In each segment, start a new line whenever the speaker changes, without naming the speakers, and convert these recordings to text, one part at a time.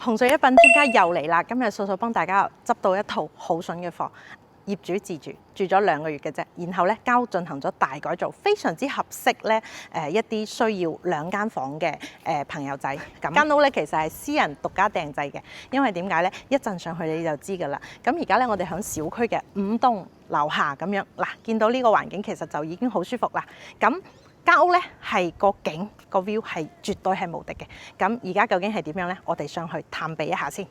紅水一品專家又嚟啦！今日素素幫大家執到一套好筍嘅貨，業主自住住咗2個月嘅啫，然後咧間屋進行咗大改造，非常之合適咧一啲需要2間房嘅朋友仔。咁間屋咧其實係私人獨家訂製嘅，因為點解咧？一陣上去你就知㗎啦。咁而家咧我哋喺小區嘅5棟樓下咁樣嗱，見到呢個環境其實就已經好舒服啦。咁間屋咧係個景個 view 係絕對係無敵嘅。咁而家究竟係點樣咧？我哋上去探秘一下先。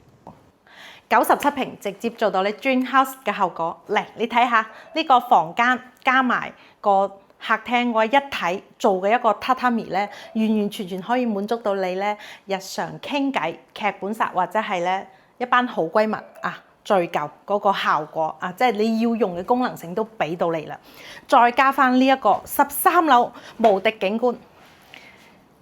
97平直接做到你 dream house 嘅後果。嚟，你睇下呢個房間加埋個客廳嗰一體做嘅一個榻榻米咧，完完全全可以滿足到你咧日常傾偈、劇本殺或者係咧一班好閨蜜啊聚舊嗰個效果啊，即係你要用嘅功能性都俾到你啦。再加翻呢一個13樓無敵景觀，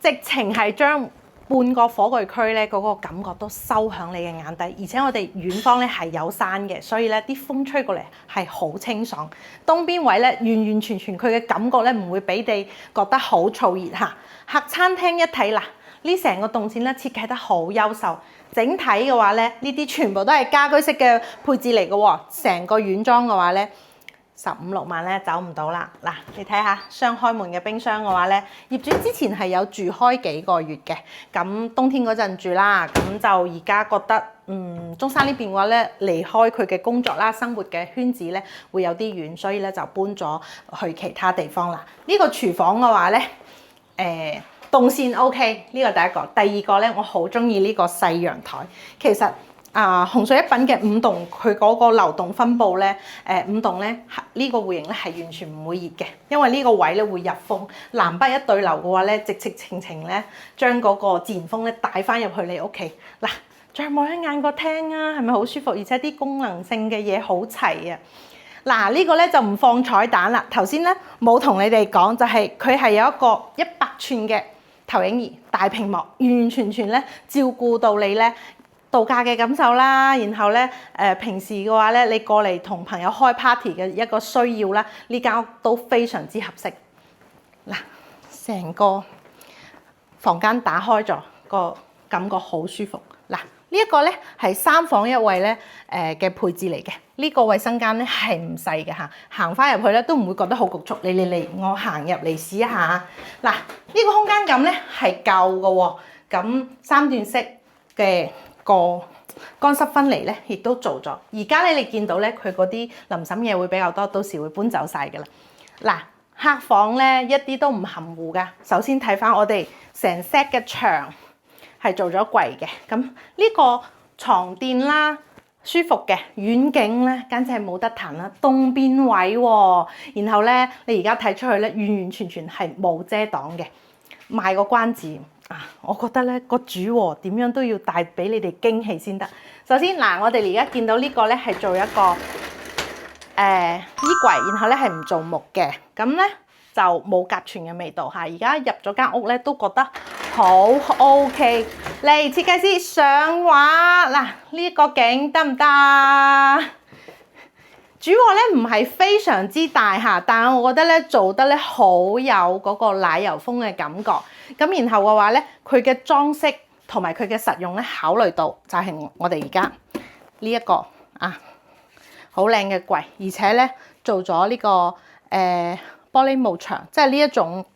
直情係將半個火炬區咧嗰個感覺都收響你嘅眼底，而且我哋遠方咧係有山嘅，所以咧啲風吹過嚟係好清爽。東邊位咧完完全全佢嘅感覺咧唔會俾你覺得好燥熱嚇。客餐廳一睇嗱，呢成個動線咧設計得好優秀，整體嘅話咧呢啲全部都係家居式嘅配置嚟嘅喎，成個院裝嘅話咧15-16萬咧走唔到啦。嗱，你睇下雙開門嘅冰箱嘅話咧，業主之前係有住開幾個月嘅，咁冬天嗰陣住啦，咁就而家覺得中山呢邊嘅話咧，離開佢嘅工作啦、生活嘅圈子咧會有啲遠，所以咧就搬咗去其他地方啦。呢個廚房嘅話咧，動線 OK， 呢個第一個。第二個咧，我好中意呢個細陽台，其實。紅水一品嘅5棟，佢嗰個流動分佈咧，5棟咧呢個戶型咧係完全唔會熱嘅，因為呢個位咧會入風。南北一對流嘅話咧，直情咧將嗰個自然風咧帶翻入去你屋企。嗱，再望一眼個廳啊，係咪好舒服？而且啲功能性嘅嘢好齊啊！嗱，呢個咧就唔放彩蛋啦。頭先咧冇同你哋講，就係佢係有一個100寸嘅投影儀大屏幕，完完全全咧照顧到你咧度假嘅感受啦，然後咧平時嘅話咧，你過嚟同朋友開 party 嘅一個需要啦，呢間屋都非常之合適。嗱，成個房間打開咗，個感覺好舒服。嗱，呢一個咧係3房1衛咧嘅配置嚟嘅，呢個衛生間咧係唔細嘅嚇，行翻入去咧都唔會覺得好局促。嚟，我行入嚟試一下。嗱，呢個空間感咧係夠嘅喎，咁3段式嘅個乾濕分離咧，亦都做咗。而家咧，你見到咧，佢嗰啲淋嬸嘢會比較多，到時會搬走晒㗎啦。嗱，客房咧一啲都唔含糊㗎。首先睇翻我哋成 set 嘅牆係做咗櫃嘅，咁呢個床墊啦，舒服嘅遠景咧，簡直係冇得彈啦。東邊位喎，然後咧你而家睇出去咧，完完全全係冇遮擋嘅。賣個關子。我覺得咧個主喎點樣都要帶俾你哋驚喜先得。首先嗱，我哋而家見到呢個咧係做一個衣櫃，然後咧係唔做木嘅，咁咧就冇甲醛嘅味道嚇。而家入咗間屋咧都覺得好 OK。嚟，設計師上畫嗱，呢個景得唔得？主卧咧唔係非常之大嚇，但係我覺得咧做得咧好有嗰個奶油風嘅感覺。咁然後嘅話咧，佢嘅裝飾同埋佢嘅實用咧，考慮到就係我哋而家呢一個好靚嘅櫃，而且咧做咗呢個玻璃幕牆，即係呢一種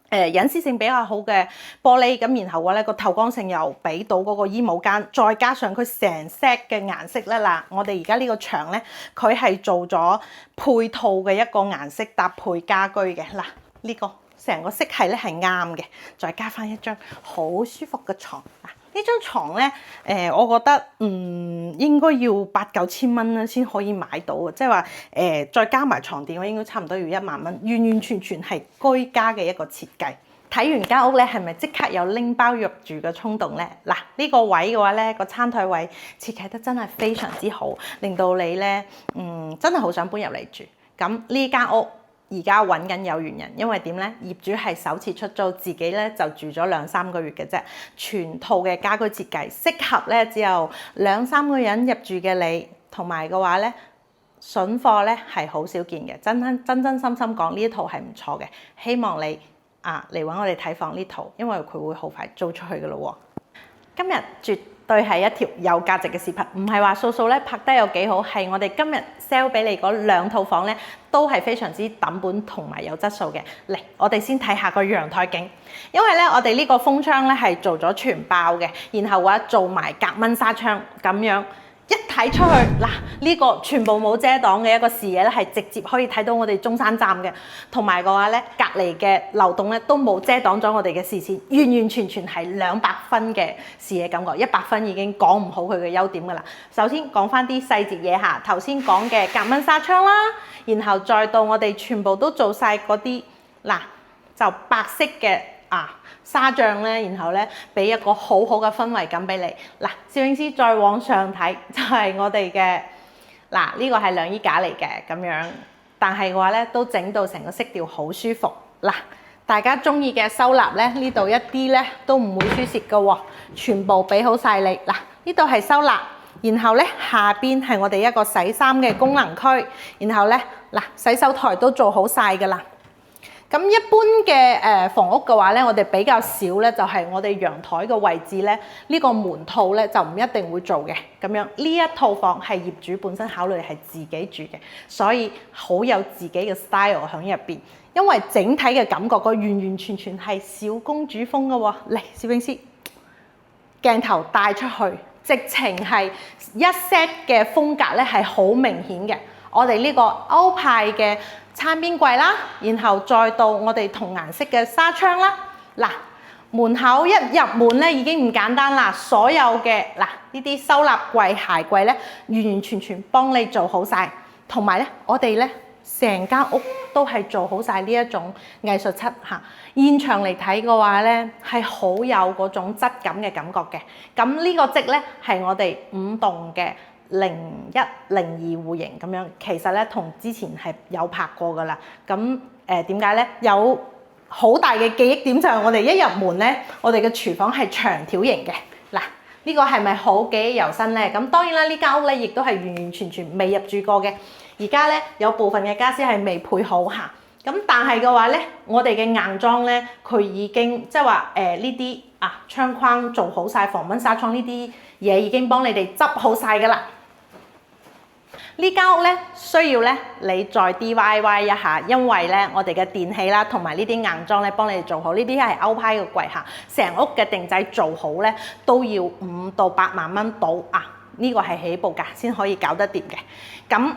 隱私性比較好嘅玻璃。咁然後嘅話咧個透光性又俾到嗰個衣帽間，再加上佢成 set 嘅顏色咧嗱，我哋而家呢個牆咧佢係做咗配套嘅一個顏色搭配家居嘅嗱，呢個。成個色系咧係啱嘅，再加翻一張好舒服嘅床。嗱，呢張床咧，我覺得應該要8-9千蚊咧先可以買到嘅，即係話再加埋床墊，我應該差唔多要1萬蚊，完完全全係居家嘅一個設計。睇完間屋咧，係咪即刻有拎包入住嘅衝動咧？嗱，呢個位嘅話咧，個餐台位設計得真係非常之好，令到你咧真係好想搬入嚟住。咁呢間屋而家揾緊有緣人，因為點咧？業主係首次出租，自己咧就住咗2-3個月嘅啫。全套嘅家居設計，適合咧只有2-3個人入住嘅你，同埋嘅話咧，筍貨咧係好少見嘅。真心講呢一套係唔錯嘅，希望你嚟揾我哋睇房呢套，因為佢會好快租出去嘅咯喎。今日絕對係一條有價值嘅視頻，唔係話素素咧拍得有幾好，係我哋今日 sell 俾你嗰兩套房咧，都係非常之抌本同埋有質素嘅。嚟，我哋先睇下個陽台景，因為咧我哋呢個風窗咧係做咗全包嘅，然後話做埋隔蚊紗窗咁樣。一睇出去嗱，呢個全部冇遮擋嘅一個視野咧，係直接可以睇到我哋中山站嘅，同埋嘅話咧，隔離嘅流動咧都冇遮擋咗我哋嘅視線，完完全全係200分嘅視野感覺，100分已經講唔好佢嘅優點㗎啦。首先講翻啲細節嘢嚇，頭先講嘅隔蚊紗窗啦，然後再到我哋全部都做晒嗰啲嗱，就白色嘅紗帳咧，然後咧俾一個好好嘅氛圍感俾你。嗱，攝影師再往上睇就係我哋嘅呢個係晾衣架嚟嘅咁樣，但係嘅話咧都整到成個色調好舒服。嗱，大家中意嘅收納咧，呢度一啲咧都唔會輸蝕嘅喎，全部俾好晒你。嗱，呢度係收納，然後咧下邊係我哋一個洗衫嘅功能區，然後咧洗手台都做好晒㗎啦。咁一般嘅房屋嘅話咧，我哋比較少咧，就係我哋陽台嘅位置咧，呢個門套咧就唔一定會做嘅。咁樣呢一套房係業主本身考慮係自己住嘅，所以好有自己嘅 style 喺入邊。因為整體嘅感覺個完完全全係小公主風嘅喎。嚟，攝影師鏡頭帶出去，直情係一 set 嘅風格咧係好明顯嘅。我哋呢個歐派嘅餐邊櫃啦，然後再到我哋同顏色嘅紗窗啦。嗱，門口一入門咧已經唔簡單啦，所有嘅呢啲收納櫃、鞋櫃咧，完完全全幫你做好晒。同埋咧，我哋咧成間屋都係做好晒呢一種藝術漆嚇。現場嚟睇嘅話咧，係好有嗰種質感嘅感覺嘅。咁呢個則咧係我哋5棟嘅01、02戶型咁樣，其實咧同之前係有拍過噶啦。咁點解咧？有好大嘅記憶點就係我哋一入門咧，我哋嘅廚房係長條型嘅。嗱，呢個係咪好記憶猶新咧？咁當然啦，呢間屋咧亦都係完完全全未入住過嘅。而家咧有部分嘅家私係未配好嚇。咁但係嘅話咧，我哋嘅硬裝咧，佢已經即係話呢啲窗框做好晒，防蚊紗窗呢啲嘢已經幫你哋執好晒噶啦。呢間屋咧需要咧你再 DIY 一下，因為咧我哋嘅電器啦同埋呢啲硬裝咧幫你哋做好，呢啲係歐派嘅櫃嚇，成屋嘅定製做好咧都要5到8萬蚊到呢個係起步價先可以搞得掂嘅。咁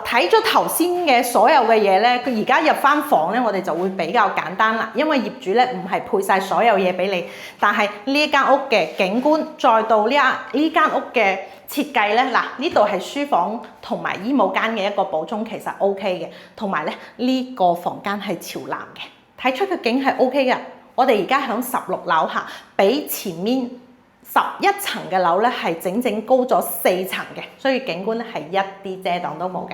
睇咗頭先嘅所有嘅嘢咧，佢而家入翻房咧，我哋就會比較簡單啦，因為業主咧唔係配晒所有嘢俾你，但係呢一間屋嘅景觀，再到呢間屋嘅設計咧，呢度係書房同埋衣帽間嘅一個補充，其實 OK 嘅，同埋咧呢個房間係朝南嘅，睇出個景係 OK 嘅。我哋而家響16樓下，比前面11層嘅樓咧係整整高咗4層嘅，所以景觀咧係一啲遮擋都冇嘅。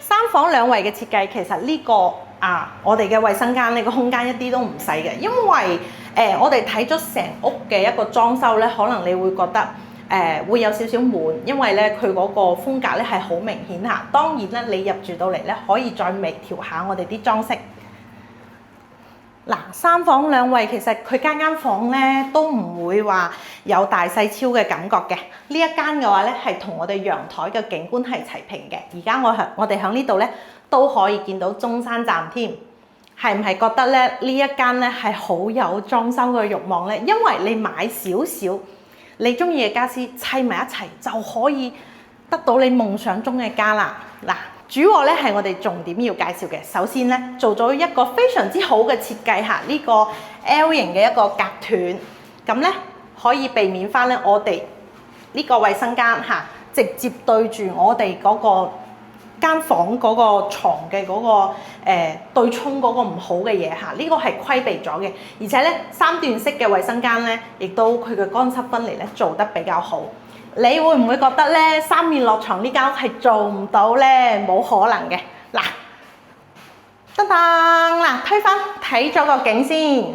3房2衛嘅設計，其實呢個我哋嘅衛生間呢個空間一啲都唔細嘅，因為我哋睇咗成屋嘅一個裝修咧，可能你會覺得會有少少悶，因為咧佢嗰個風格咧係好明顯嚇。當然咧，你入住到嚟咧可以再微調下我哋啲裝飾。3房2衛其實佢間房咧都唔會話有大細超嘅感覺嘅。呢一間嘅話咧係同我哋陽台嘅景觀係齊平嘅。而家我哋喺呢度咧都可以見到中山站添。係唔係覺得咧呢一間咧係好有裝修嘅慾望咧？因為你買少少你中意嘅家私砌埋一齊就可以得到你夢想中嘅家啦。主臥咧係我哋重點要介紹嘅。首先咧做咗一個非常之好嘅設計嚇，呢個 L 型嘅一個隔斷，咁咧可以避免翻咧我哋呢個衛生間嚇，直接對住我哋嗰個間房嗰個牀嘅嗰個對沖嗰個唔好嘅嘢嚇，呢個係規避咗嘅。而且咧3段式嘅衛生間咧，亦都佢嘅乾濕分離咧做得比較好。你會唔會覺得咧3面落床呢間屋係做唔到咧？冇可能嘅。噔噔推翻睇咗個景先，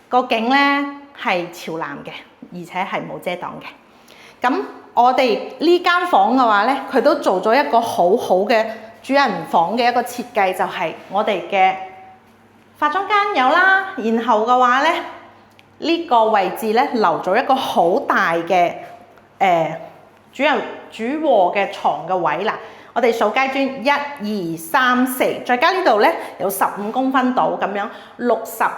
個景咧係朝南嘅，而且係冇遮擋嘅。咁我哋呢間房嘅話咧，佢都做咗一個好好嘅主人房嘅一個設計，就係我哋嘅化妝間有啦，然後嘅話咧，呢個位置咧留咗一個好大嘅主臥嘅床嘅位啦。我哋數階磚1、2、3、4，再加呢度咧有15公分度咁樣，60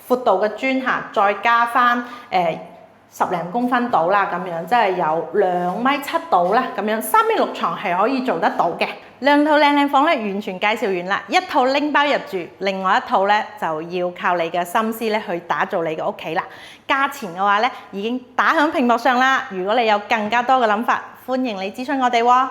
闊度嘅磚下，再加翻10零公分度啦，咁樣即係有2.7米度啦，咁樣3米6床係可以做得到嘅。兩套靚房咧完全介紹完啦，一套拎包入住，另外一套咧就要靠你嘅心思咧去打造你嘅屋企啦。價錢嘅話咧已經打響屏幕上啦，如果你有更加多嘅諗法，歡迎你諮詢我哋喎。